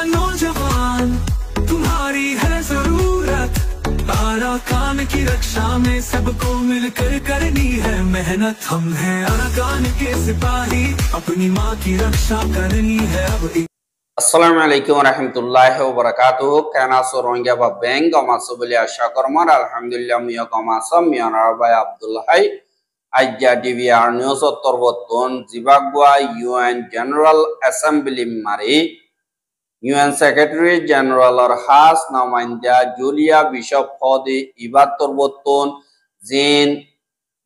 नौजवान तुम्हारी है जरूरत, अराकान की रक्षा में सबको मिलकर करनी है मेहनत। हम हैं अराकान के सिपाही, अपनी माँ की रक्षा करनी है अब। আসসালামু আলাইকুম ওয়া রাহমাতুল্লাহি ওয়া বারাকাতুহু। কেনা সরঙ্গা বা বেঙ্গ মাসুবলি আশা করমার আলহামদুলিল্লাহ মিয়া কমাসম মিয়ানার ভাই আব্দুল্লাহ আইজা ডিভিআর নিউজ তরবতন জিবাগওয়া ইউএন জেনারেল অ্যাসেম্বলি মারি ইউএন সেক্রেটারি জেনারেলর হাস নামাইন্দা জুলিয়া বিশপ ফদে ইবাদ তরবতন জিন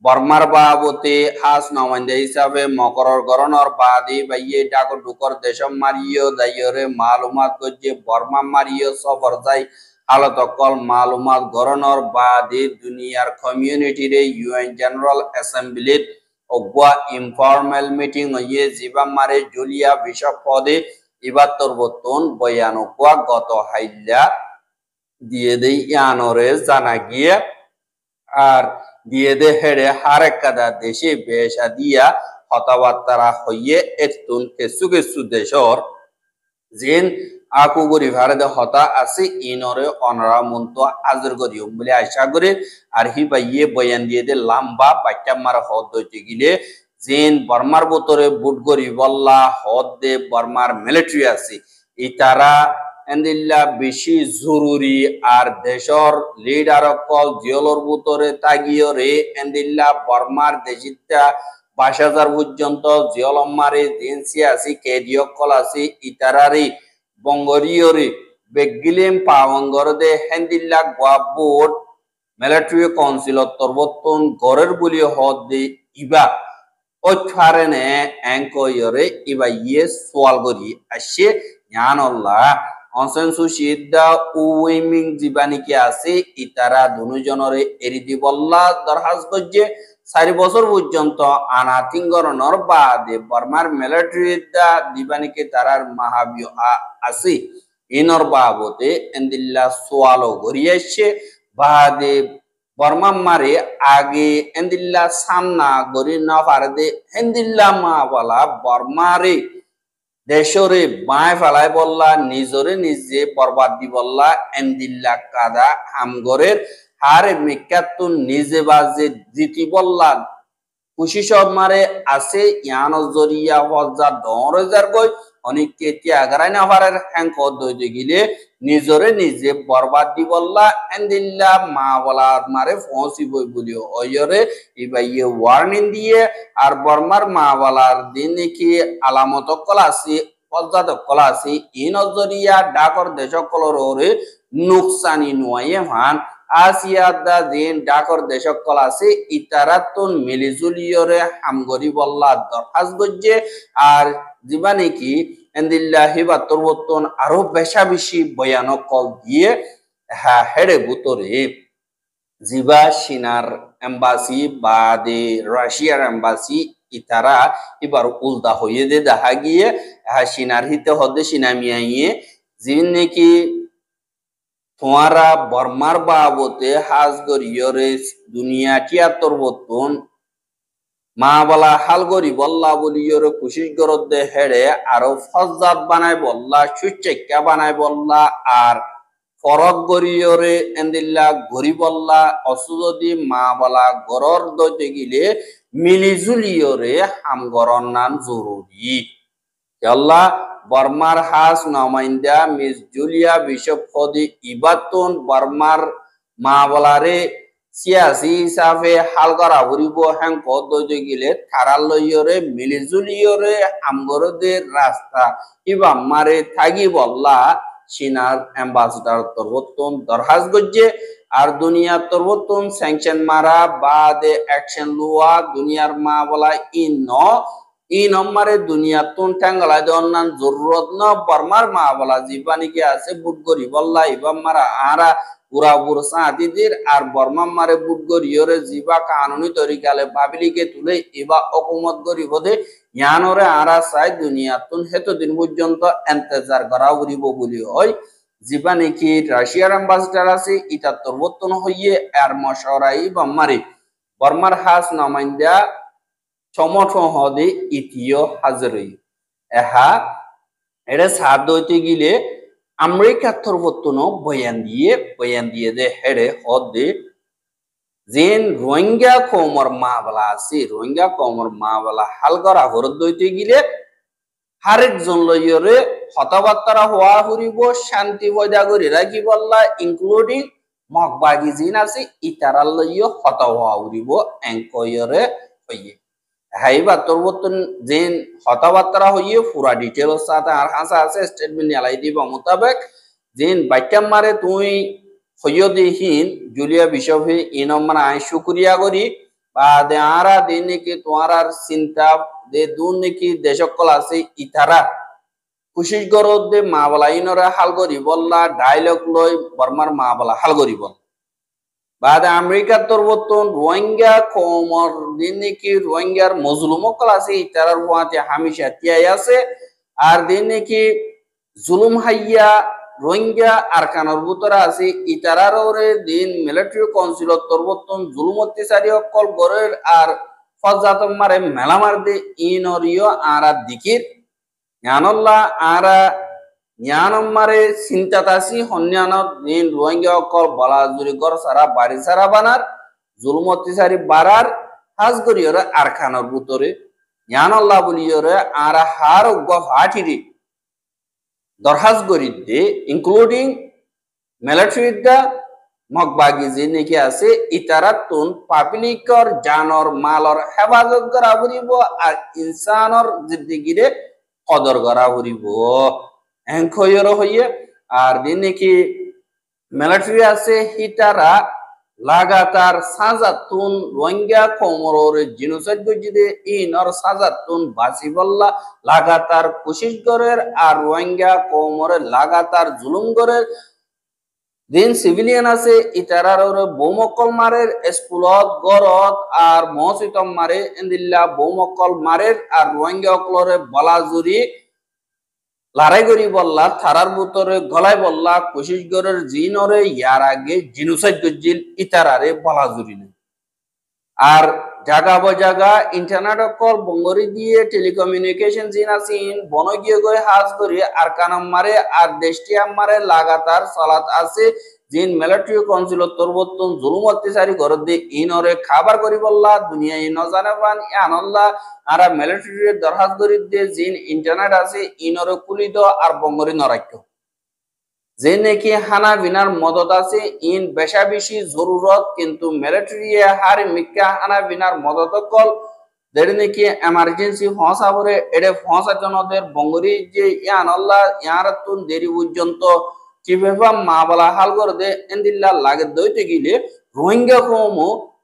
বর্মার বাবতে হাস নমাইন্দা হিসাবে মকরর গরনর বাদে বাইয়ে ডাকর ডুকর দেশম মারিও দাইয়রে মালুমাত গজ্জে বর্মা মারিও সফর যাই হালত কল মালুমাত গরনর বাদে দুনিয়ার কমিউনিটি রে ইউএন জেনারেল অ্যাসেম্বলিত অগওয়া ইনফর্মাল মিটিং হইয়ে জিবা মারে জুলিয়া বিশপ পদে ইবাত্তর বতন বয়ানকুয়া গত হাইল্লা দিয়ে দেই ইয়ানরে জানা গিয়ে আর দিয়ে দে হেড়ে হারেক কাদা দেশে বেশা দিয়া হতাবার্তারা হইয়ে এতুন কেসু কেসু দেশর জিন আকুগুরি ভারতে হতা আছে ইনরে অনরা মন্ত আজর করিও বলে আশা করে আর হি বাইয়ে বয়ান দিয়ে দে লাম্বা বাচ্চা মার হদ হইতে গিলে জিন বর্মার বোতরে বুট গরি বল্লা হদ দে বর্মার মিলিটারি আছে ই তারা এন্দিল্লা বেশি জরুরি আর দেশর লিডার কল জিয়লর বুতরে তাগিও রে এন্দিল্লা বর্মার দেশিতা ২২,০০০ পর্যন্ত জিয়লম্মারে জিনসি আছে কেডিও কল আছে ইতারারি বঙ্গরিও রে বেগিলেম পাওয়াঙ্গর দে হেন্দিল্লা গোয়া বোর্ড মিলিটারি কাউন্সিল তরবতন গরের বলি হদ দে ইবা ওছারেনে অ্যাঙ্কয়রে ইবা ইয়ে সোয়াল গরি আসে জ্ঞানল্লাহ অনসেনসুসিদা উইমিং জীবানিকে আছে ইতারা দুজনরে এরিদি বল্লা দরহাজ গজ্জে ৪ বছর পর্যন্ত আনাতিঙ্গরনর বাদে বর্মার মিলিটারি দা দিবানিকে তারার মাহাবিও আছে ইনর বাবতে এন্দিল্লা সোয়ালো গরিয়াছে বাদে বর্মা মারে আগে এন্দিল্লা সামনা গরি না পারে এন্দিল্লা মা বলা বর্মারে দেশরে বাঁয় ফেলাই বললা নিজরে নিজে বরবাদ দি বললা এন্দিল্লা কাদা হামগরের হারে মেকাতুন নিজে বাজে জিতি বললা খুশি সব মারে আছে ইয়ান জরিয়া হজা ১০,০০০ গই অনেক কেতিয়া আগারাই না পারার হ্যাঙ্ক দইতে গিলে নিজরে নিজে বরবাদ দি বললা এন্দিল্লা মা বলা মারে ফসি বই বলিও ওয়রে ইবাইয়ে ওয়ার্নিং দিয়ে আর বর্মার মা বলার দিন কি আলামত কলাসি পজাত কলাসি ইন জরিয়া ডাকর দেশ কলরে নুকসানি নুয়ে ভান আসিয়া দা দিন ডাকর দেশ কলাসি ইতারাতুন মিলিজুলিয়রে হামগরি বললা দরখাস গজ্জে আর জীবানে কি এন্দিল্লা হিবা তরবতন আরো বেশা বেশি বয়ানক কল দিয়ে হ্যাঁ হেড়ে বুতরে জিবা সিনার এম্বাসি বাদে রাশিয়ার এম্বাসি ইতারা এবার উল্টা হয়ে দে দেখা গিয়ে হ্যাঁ সিনার হিতে হদে সিনামিয়াইয়ে যিনি নাকি তোমারা বর্মার বাবতে হাজ গরিয়রে দুনিয়া টিয়াত্তর বতন মা বলা হালগরি বল্লা বলিয়রে কুশিস গরদ দে হেড়ে আরো ফজাত বানাই বল্লা সুচেক্কা বানাই বল্লা আর ফরক গরিয়রে এন্দিল্লা গরি বল্লা অসুযদি মা বলা গরর দইতে গিলে মিলিজুলিয়রে হামগরন নান জরুরি আল্লাহ বর্মার হাস নমাইন্দা মিস জুলিয়া বিশপ ফদি ইবাতন বর্মার মা বলারে সিয়াসি হিসাবে হালগরা ভরিব হ্যাং পদ দইতে গিলে থারাল লইয়রে মিলিজুলিয়রে হামগরদের রাস্তা ইবা মারে থাকি বল্লা চীনার অ্যাম্বাসেডর তরবতন দরহাজ গজ্জে আর দুনিয়া তরবতন স্যাংশন মারা বাদে অ্যাকশন লুয়া দুনিয়ার মা বলা ইন মারে দুনিয়া তুন ঠ্যাঙ্গলাই দন্নান জরুরত ন বর্মার মা বলা জীবানিকে আছে বুট গরি বল্লা ইবাম মারা আরা পুরা বুরসা দিদির আর বর্মা মারে বুট গরিয়রে জিবা কানুনি তরিকালে পাবলিকে তুলে ইবা অকুমত গরি বদে ইয়ানরে আরা চাই দুনিয়া তুন হেতু দিন পর্যন্ত এন্তেজার করা উড়িব বলি হয় জিবা নাকি রাশিয়ার অ্যাম্বাসেডর আছে ইটা তরবতন হইয়ে আর মশরাই বাম্মারে বর্মার হাস নমাইন্দা সমর্থন হদে ইতিও হাজরই এহা এটা সাদ হইতে গিলে Amerika torbotuno bayan দিয়ে de heade hodde Zen Rohingya komor mabala si Rohingya komor mabala halgara horodoite gile হারেকজন লইয়রে হতাবার্তারা হওয়া হরিব শান্তি বজায় করে রাখিবল্লা ইনক্লুডিং মগবাগি জিন আছে ইতারাল লইয় হত হওয়া হরিব এঙ্কয়রে হইয়ে হাইবা তোরবতন জিন হতাবার্তারা হইয়ে পুরা ডিটেলস সাথে আর হাসা আছে স্টেটমেন্ট আলাই দিব মোতাবেক জিন বাইকাম মারে তুই হইয় দেহিন জুলিয়া বিশপে ইনমান আই শুকরিয়া করি বা দে আরা দিনে কি তোমার চিন্তা দে দুন নাকি দেশকল আছে ইতারা কুশিস গরদ দে মাবলা ইনরা হাল করি বললা ডায়লগ লই বর্মার মাবলা হাল করি বল বাদে আমেরিকার তরবতন রোহিঙ্গা কোমর দিন নাকি রোহিঙ্গার মজলুমকল আছে ইতারার ওয়াতে হামেশা তিয়াই আছে আর দিন নাকি জুলুম হাইয়া রোহিঙ্গা আরকানোর ভিতরে আছে ইতারার ওরে দিন মিলিটারি কাউন্সিলত তরবতন জুলুম অত্যাচারী অকল গরের আর ফজাতম মারে মেলামার দে ইনরিও আরা দিকির জ্ঞানল্লা আরা জ্ঞানম মারে চিন্তাতাসি হন্যানত দিন রোহিঙ্গা অকল বলাজুরি গর সারা বাড়ি সারা বানার জুলুম অত্যাচারী বাড়ার হাজ করিওরে আরকানোর ভিতরে জ্ঞানল্লা বলিওরে আরা হার গফ হাটিরি দরহাজ গরিদে ইনক্লুডিং মিলিটারিদা মগবাগি যে নাকি আছে ইতারাতুন পাবলিকর জানর মালর হেফাজত করা হরিব আর ইনসানর জিন্দেগিরে কদর করা হরিব এঙ্কয়র হইয়ে আর দিন নাকি মিলিটারি আছে হিতারা লাগাতার সাজাতুন রোহিঙ্গা কোমরের জিনোসাইড গজিদে ইনর সাজাতুন বাসিবল্লা লাগাতার কোশিশ গরের আর রোহিঙ্গা কোমরে লাগাতার জুলুম গরের দিন সিভিলিয়ান আছে ইতারার বৌমকল মারের স্কুলত গরত আর মহসিতম মারে এন্দিল্লা বৌমকল মারের আর রোহিঙ্গা অকলরে বলাজুরি লড়াই করি বললা থারার ভিতরে গলায় বললা কোশিশ গরের জিনরে ইয়ার আগে জিনোসাইড গজিল ইতারারে বলাজুরি নেই আর জাগা বজাগা ইন্টারনেট অকল বঙ্গরি দিয়ে টেলিকমিউনিকেশন জিন আসিন বনগীয় গয়ে হাজ করি আর কানাম মারে আর দেশটিয়াম মারে লাগাতার সালাত আছে জিন মিলিটারি কাউন্সিলত তরবতন জুলুম অত্যাচারী ঘর দিয়ে ইনরে খাবার করি বললা দুনিয়া ইন জানে পান আনল্লা আরা মিলিটারি দরহাজ করি দিয়ে জিন ইন্টারনেট আছে ইনরে কুলিদ আর বঙ্গরি নরাক্য যে নাকি হানা বিনার মদত আছে ইন বেশা বেশি জরুরত কিন্তু মিলিটারি হারে মিক্কা হানা বিনার মদত কল দের নাকি এমার্জেন্সি ফসা পরে এডে ফসা জনদের বঙ্গরি যে ইয়ান আল্লাহ ইয়ারাতুন দেরি পর্যন্ত কিভাবে মাবলা হাল করে দে এন্দিল্লা লাগে দইতে গিলে রোহিঙ্গা কম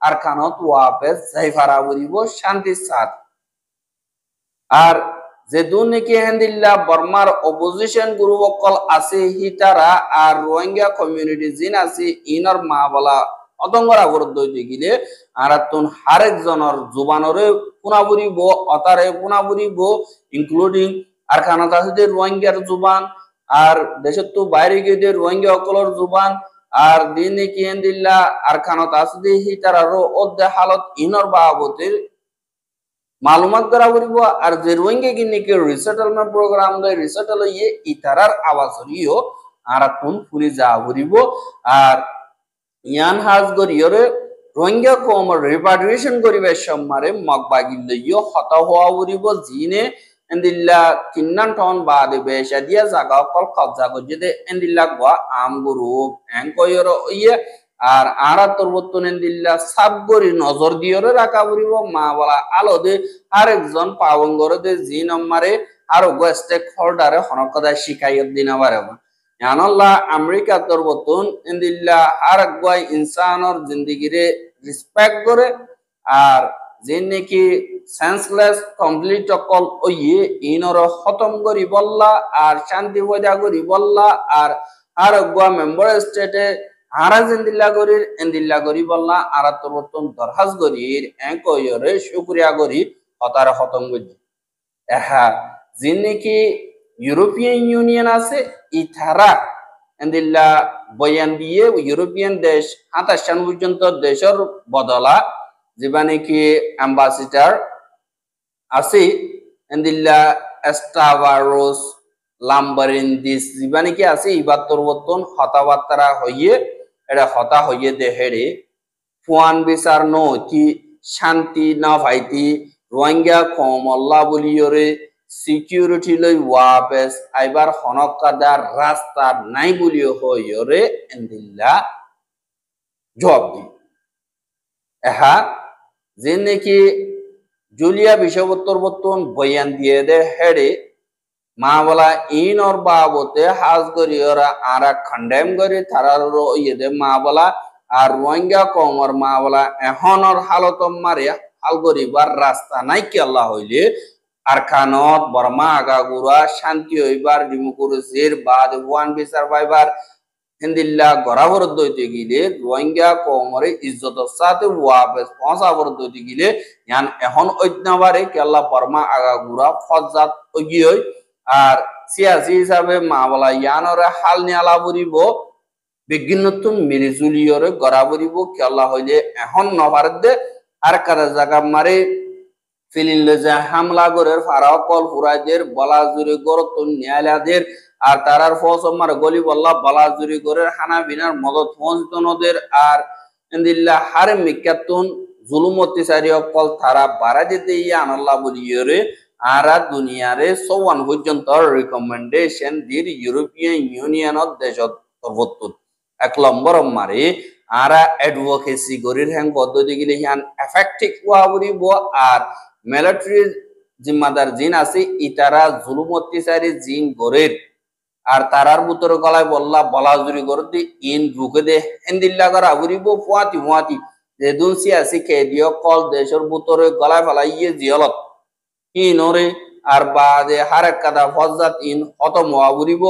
আর কানত ওয়াপে জাইফারা বলিব শান্তি সাথ আর যে দুর্নীতি হেন্দিল্লা বর্মার অপোজিশন গ্রুপ অকল আছে হিতারা আর রোহিঙ্গা কমিউনিটি জিন আছে ইনর মা বলা অতঙ্গরা গুরুত্ব দিতে গিলে আর তুন হারেক জনের জুবানরে পুনাবুরিব অতারে পুনাবুরিব ইনক্লুডিং আর খানাত আছে রোহিঙ্গার জুবান আর দেশের তো বাইরে গিয়ে রোহিঙ্গা অকলর জুবান আর দিন কি হেন্দিল্লা আর খানাত আছে হিতারারও অধ্যে হালত ইনর বাবতের মালুমাত করা করিব আর যে রোহিঙ্গা কিনিকে রিসেটলমেন্ট প্রোগ্রাম দে রিসেটল ইয়ে ইতারার আওয়াজ হরিও আর কোন পুরি যা করিব আর ইয়ান হাজ গরিয়রে রোহিঙ্গা কম রিপাট্রিয়েশন করিবে সম্মারে মগবাগি লইও হতা হওয়া করিব জিনে এন্দিল্লা কিন্নান টন বাদে বেশা দিয়া জাগা কল কবজা গজে এন্দিল্লা গোয়া আম গ্রুপ এঙ্কয়র ইয়ে আর আরা তরবতন দিল্লা সাবগরি নজর দিয়রে রাখা পড়িব মা বলা আলো দে আরেকজন পাবঙ্গর দে জি নম্বরে আর স্টেক হোল্ডারে হনকদা শিখাইত দিনা বারে জানল্লা আমেরিকা তরবতন দিল্লা আর গয় ইনসানর জিন্দিগিরে রেসপেক্ট করে আর যে নাকি সেন্সলেস কমপ্লিট অকল ওইয়ে ইনর খতম করি বললা আর শান্তি বজা করি বললা আর গয়া মেম্বার স্টেটে আরা জিন্দিল্লা গরির এন্দিল্লা গরি বললা আরা তরবতন দরহাজ গরির এঙ্কয়রে শুকরিয়া গরি হতারে খতম গজি এহা জিন্নেকি ইউরোপিয়ান ইউনিয়ন আছে ইথারা এন্দিল্লা বয়ান দিয়ে ইউরোপিয়ান দেশ 27 পর্যন্ত দেশের বদলা যেবা নাকি অ্যাম্বাসিডার আছে এন্দিল্লা এস্টাভারোস লাম্বারিন দিস জীবানি কি আছে ইবার তরবতন হতাবার্তারা হইয়ে এটা হতা হইয়ে দেহেরে ফুয়ান বিচার নতি শান্তি না ভাইতি রোহিঙ্গা কমল্লা বলিয়রে সিকিউরিটি লই ওয়াপেস আইবার হনকাদার রাস্তা নাই বলিও হইয়রে এন্দিল্লা জবাব দি এহা যে নাকি জুলিয়া বিষয়বত্তর বর্তন বয়ান দিয়ে দে হেড়ে মা বলা ইন ওর বাবতে হাজ করি ওরা আরা খন্ডেম করি তারার ইয়ে দে মা বলা আর রোহিঙ্গা কমর মা বলা এখন ওর হালত মারে হাল করিবার রাস্তা নাই কি আল্লাহ হইলে আর খানত বর্মা আগাগুড়া শান্তি হইবার ডিমুকুরুসির বাদ ওয়ান বিচার পাইবার হিন্দিল্লা গড়াবর দইতে গিলে রোহিঙ্গা কমরে ইজ্জতের সাথে ওয়াপেস পৌঁছাবর দইতে গিলে ইয়ান এখন ঐতনাবারে কি আল্লাহ বর্মা আগাগুড়া ফজাত ওগিয়ে আর সিয়াসি হিসাবে মা বলা ইয়ানরে হাল নিয়ালা বরিব বিজ্ঞানতুন মিলিজুলিয়রে গড়া বরিব কি আল্লাহ হইলে এখন নভারত দে আর কারা জায়গা মারে ফিলিন লজা হামলা গরের ফারাও কল ফুরাইদের বলাজুরি গরতুন ন্যায়ালয়দের আর তারার ফসমার গলি বল্লা বলাজুরি গরের হানা বিনার মদত পৌঁছতনদের আর ইন্দিল্লা হারে মিকাতুন জুলুম অত্যাচারী কল তারা বাড়া যেতে ইয়া আনাল্লাহ বলিয়রে আরা দুনিয়ারে সওয়ান পর্যন্ত রিকমেন্ডেশন দির ইউরোপিয়ান ইউনিয়নত দেশত সর্বোত্তর 1 নম্বর মারে আরা অ্যাডভোকেসি গরির হ্যাং পদ্ধতি গিলে হিয়ান এফেক্টিভ হওয়া বলিব আর মিলিটারি জিম্মাদার জিন আছে ইতারা জুলুম অত্যাচারী জিন গরের আর তারার ভিতরে গলায় বললা বলাজুরি করতে ইন রুকে দে হেন্দিল্লা করা বলিব ফুয়াতি যে দুনসি আছে কেদিও কল দেশের ভিতরে গলায় ফেলাইয়ে জিয়লত ইনরে আর বাদে হারেক কাদা ফজাত ইন খতম হওয়া বলিব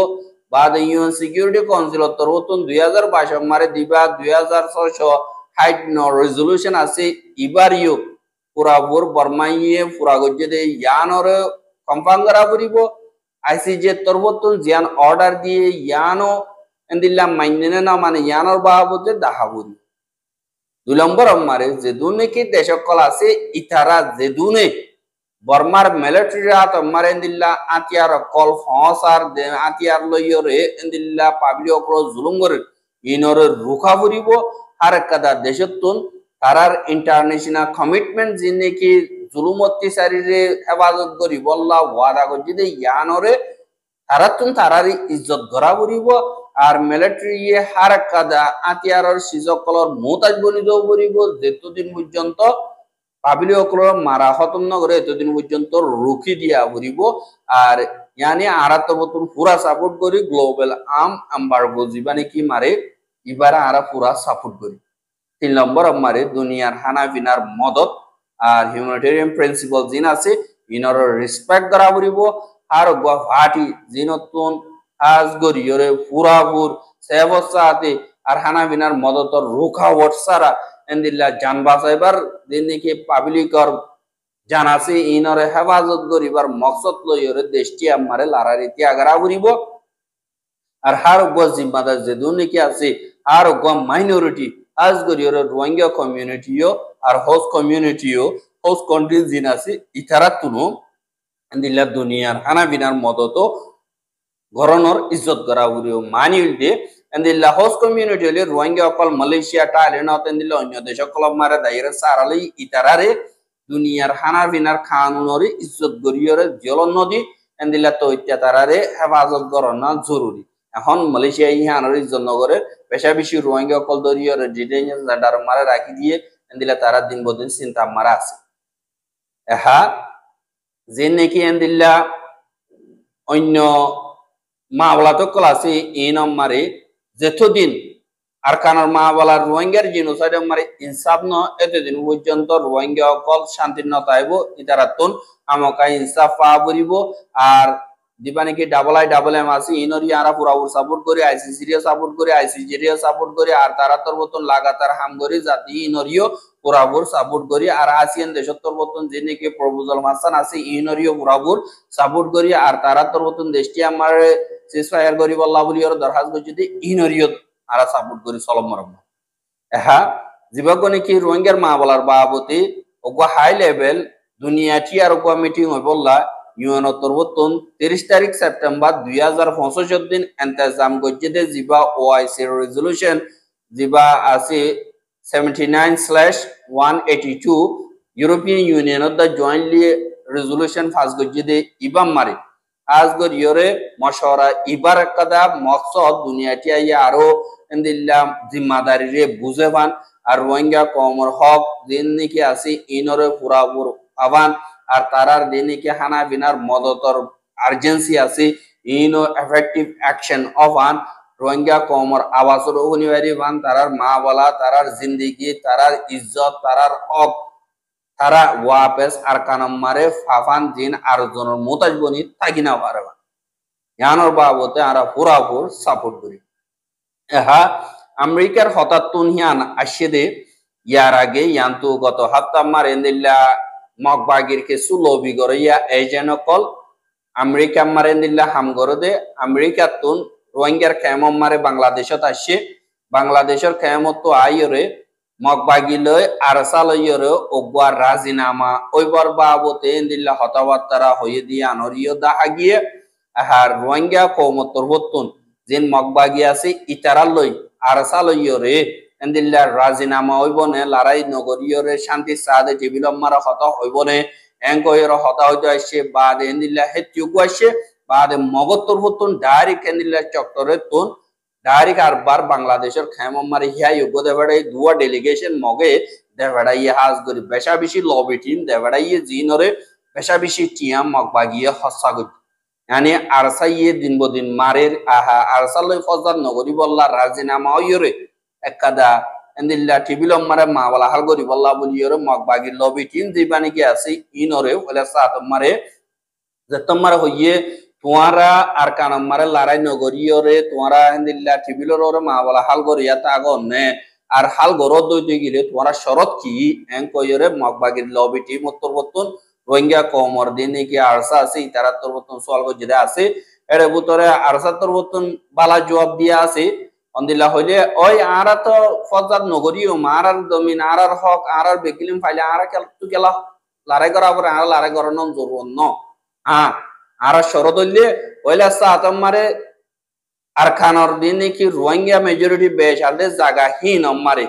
বাদে ইউএন সিকিউরিটি কাউন্সিল তরবতন 2022 মারে দিবা 2660 রেজলিউশন আছে ইবারিও পুরাপুর বর্মাইয়ে পুরা গজ্জে দে ইয়ানরে কম্পাঙ্গ করা বলিব আইসিজে তরবতন জিয়ান অর্ডার দিয়ে ইয়ানো এন্দিল্লা মাইনে না মানে ইয়ানর বাবতে দাহাবুরি 2 নম্বর মারে যে দুনে কি দেশকল আছে ইতারা যে দুনে বর্মার মিলিটারি হাত মারে এন্দিল্লা আতিয়ার কল ফসার দে আতিয়ার লইয়রে এন্দিল্লা পাবলিক অক্র জুলুম করে ইনরে রুখা বরিব আর কাদা দেশতুন তারার ইন্টারন্যাশনাল কমিটমেন্ট জিনে কি জুলুম অত্যাচারীরে হেফাজত করি বল্লা ওয়াদা করছি যে ইয়ানরে তারাতুন তারারি ইজ্জত গড়া বরিব আর মিলিটারি হার কাদা আতিয়ারর সিজকলর মোতাজ বনি দেব বরিব যেতদিন পর্যন্ত পাবলিক অক্র মারা খতম না করে এতদিন পর্যন্ত রুখি দিয়া বরিব আর ইয়ানি আরাত বতুন পুরা সাপোর্ট করি গ্লোবাল এমবার্গো জীবানি কি মারে ইবারা আরা পুরা সাপোর্ট করি 3 নম্বর মারে দুনিয়ার হানা বিনার মদত আর হিউম্যানিটেরিয়ান প্রিন্সিপাল জিন আছে ইনর রেসপেক্ট করা বরিব আর গুয়াহাটি জিনতুন আজ গরিয়রে পুরাপুর সেবসাতে আর হানা বিনার মদতর রুখা ওটসারা এন্দিল্লা জান বাঁচাইবার দিন নাকি পাবলিকর জানাছে ইনরে হেফাজত করিবার মকসদ লইরে দেশটি আমারে লারারি ত্যাগরা করিব আর হার গো জিম্মাদার যে দুনিকি আছে আর গো মাইনরিটি আজ গরিয়রে রোহিঙ্গা কমিউনিটিও আর হোস্ট কমিউনিটিও হোস্ট কান্ট্রি জিন আছে ইতারা তুনো এন্দিল্লা দুনিয়ার হানা বিনার মদত গরনর ইজ্জত করা করিও মানিল দে এন্দিল্লা হোস্ট কমিউনিটি হলে রোহিঙ্গা অকল মালয়েশিয়া থাইল্যান্ড এন্দিল্লা অন্য দেশ কল মারে দাইরে সারালে ইতারারে দুনিয়ার হানা বিনার কানুনরে ইজ্জত গরিয়রে জলন নদী এন্দিল্লা তো ইত্যাতারারে হেফাজত করনা জরুরি এখন মালয়েশিয়া ইহানর ইজ্জত নগরে পেশা বেশি রোহিঙ্গা অকল দরিয়রে ডিটেনশন সেন্টার মারে রাখি দিয়ে এন্দিল্লা তারা দিন বদিন চিন্তা মারা আছে এহা যে নাকি এন্দিল্লা অন্য মাওলা তো ক্লাসে ইন মারে যেতদিন আর কানার মাওলার রোহিঙ্গার জিনোসাইড মারে ইনসাফ ন এতদিন পর্যন্ত রোহিঙ্গা অকল শান্তি ন তাইব ইতারাতুন আমাকা ইনসাফ পা বরিব আর দিবানি কি ডাবল এম আছে ইনরি আরা পুরাপুর সাপোর্ট করে আইসিসি রে সাপোর্ট করে আইসিজি রে সাপোর্ট করে আর তারা তোর বতন লাগাতার হাম করে জাতি ইনরিও পুরাপুর সাপোর্ট করে আর আসিয়ান দেশত্তর বতন যে নাকি প্রপোজাল মাসান আছে ইনরিও পুরাপুর সাপোর্ট করে আর তারা তোর বতন দেশটি আমার সিসফায়ার গরিব আল্লাহ বলি আর দরখাস্ত করছি যে ইনরিও আরা সাপোর্ট করি সলমরম এহা জীবগণে কি রোহিঙ্গার মা বলার বাবতে ওগো হাই লেভেল দুনিয়াটি আর ওগো মিটিং হই বললা ইউএনও তরবতন 30 তারিখ সেপ্টেম্বর 2025 দিন এন্তেজাম গজ্জেদে জিবা ওআইসি রেজলিউশন জিবা আছে 79/182 European union the jointly resolution pass গজ্জেদে ইবাম মারে আজগর ইয়রে মশওয়ারা ইবার কাদা মকসদ দুনিয়াটি আরো এন্দিল্লা জিম্মাদারি রে বুঝেবান আর রোহিঙ্গা কমর হক দিন নাকি আছে ইনরে পুরাপুর আবান আর তারার দিন নাকি হানা বিনার মদতর আর্জেন্সি আছে ইনো effective action of an Rohingya কমর আবাসর অনিবার্য বান তারার মা বলা তারার জিন্দিগি তারার ইজ্জত তারার হক তারা ওয়াপেস আর কানাম মারে ফাফান জিন আর জনের মোতাজবনি তাগিনা পারবা ইয়ানোর বাবতে আরা পুরাপুর সাপোর্ট করি এহা আমেরিকার হতাত্তুন হিয়ান আসিদে ইয়ার আগে ইয়ান্তু গত হাপ্তা মারেন্দিল্লা মকবাগির কে সুলবি গরিয়া এজেন কল আমেরিকা মারেন্দিল্লা হামগরদে আমেরিকা তুন রোহিঙ্গার খেমম মারে বাংলাদেশত আসছে বাংলাদেশের খেমত তো আইরে মকবাগিলয় আরসালয়রে ওগবার রাজিনামা ওইবার বাবতে এন্দিল্লা হতাবার্তারা হয়ে দিয়ে আনরিয় দাহা গিয়ে আর রোহিঙ্গা কৌমতর হতুন যেন মকবাগি আছে ইতারালয় আরসালয়রে এন্দিল্লা রাজিনামা হইবনে লড়াই নগরীয়রে শান্তি সাদে টেবিলম্মারা হতা হইবনে এঙ্কয়ের হতা হইতে আসছে বাদে এন্দিল্লা হেত্যুগু আসছে বাদে মগতর হতুন ডাইরেক্ট এন্দিল্লা চক্করে তুন ডাইরেক্ট আর বার বাংলাদেশের খেমম্মারে হিয়া ইউগো দেবাড়াই দুয়া ডেলিগেশন মগে দেবাড়াই হাজ গরি বেশা বেশি লবি টিম দেবাড়াই জিনরে বেশা বেশি টিয়াম মকবাগিয়ে হসা গই यानी आरसाइये दिन बो दिन मारे आहा आरसालय फजदार नगरी बल्ला राजिनामा हइरे एकदा एंदिल्ला टिबिल मारे मावला हालगरी बल्ला बलियोरे मकबागी लबी टीम जिबानी के आसी इनरे ओले सात मारे जतमार होइए तुम्हारा आरकान मारे लड़ाई नगरीयोरे तुम्हारा एंदिल्ला टिबिलरे मावला हालगरी याता आगने আর হাল গরদ দইতে গিলে তোমারা শরত কি এঙ্কয়রে মকবাগির লবি টিম উত্তরবর্তন রোহিঙ্গা কমর দিন কি আরসা আছে তারা তরবতন সোয়াল গজেদা আছে এর ভিতরে আরসা তরবতন বালা জবাব দিয়া আছে অন্দিলা হইলে ওই আরা তো ফজাদ নগরীও মারার জমিন আরার হক আরার বেকিলিম ফাইলে আরা কেল তু কেলা লড়াই করা পরে আরা লড়াই করানো জরুর ন আরা শরত হইলে ওইলা সাতম মারে আর খানর দিন কি রোহিঙ্গা মেজরিটি বেশ আলদে জায়গা হীন মারে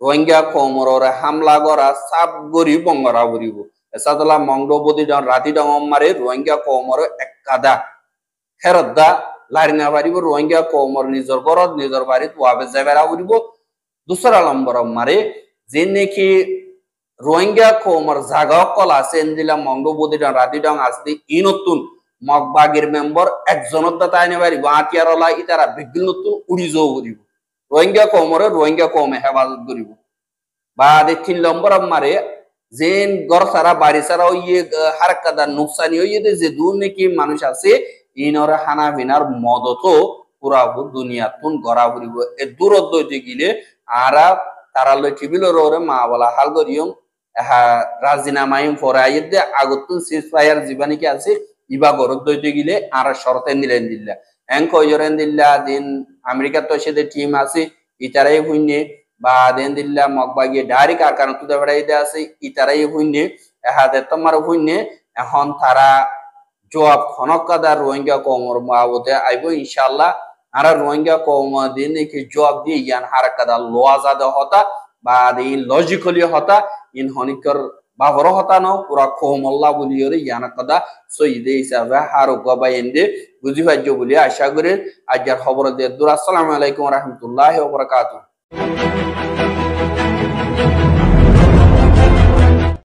রোহিঙ্গা কমরে হামলা করা সাপ গরি বঙ্গরা বরিব এসাদলা মংডবদি ডান রাতি ডাম মারে রোহিঙ্গা কমর একাদা ফেরতদা লারিনা পারিব রোহিঙ্গা কমর নিজর ঘরত নিজর বাড়িত ওয়াবে যাবেরা বরিব দুসরা নম্বর মারে যে নাকি রোহিঙ্গা কমর জায়গা কল আছে এন্দিলা মংডবদি ডান রাতি ডাং আসতে ইনতুন মকবাগির মেম্বার একজনের দাতা আইনে পারিব আটিয়ারলা ইতারা বিগিল নতুন উড়ি যাও করিব রোহিঙ্গা কমরে রোহিঙ্গা কমে হেফাজত করিব বা 3 নম্বর মারে যেন ঘর সারা বাড়ি সারা ইয়ে হারকাদা নুকসানি হইয়ে যে দূর নাকি মানুষ আছে ইনর হানা বিনার মদত পুরাবু দুনিয়া তুন গড়া করিব এ দূরত দইতে গিলে আরা তারা লই টিবিলরে মা বলা হাল করিয়ম রাজিনামাইম ফরাইয়ে দে আগতুন সিজফায়ার জীবানি কি আছে ইবা গরত দইতে গিলে আর শর্তে নিলেন দিল্লা এঙ্কয়রেন দিল্লা দিন আমেরিকা তো সেদে টিম আছে ইতারাই হইনে বা দেন দিল্লা মকবাগি ডাইরেক্ট আর কারণ তুদে বাড়াইতে আছে ইতারাই হইনে এহাদে তোমার হইনে এখন তারা জবাব খনকাদা রোহিঙ্গা কমর মাবতে আইব ইনশাআল্লাহ আর রোহিঙ্গা কম দিন কি জবাব দিয়ে ইয়ান হারকাদা লোয়াজাদা হতা বা দিন লজিক্যালি হতা ইন হনিকর বাবর হতানো পুরা কোমল্লা বলিয়রে ইয়ানা কদা সইদে হিসাবে হারো গবাইন্দে বুঝি পাইছো বলি আশা করি আজকের খবর দিয়ে দূর। আসসালামু আলাইকুম ওয়া রাহমাতুল্লাহি ওয়া বারাকাতুহু।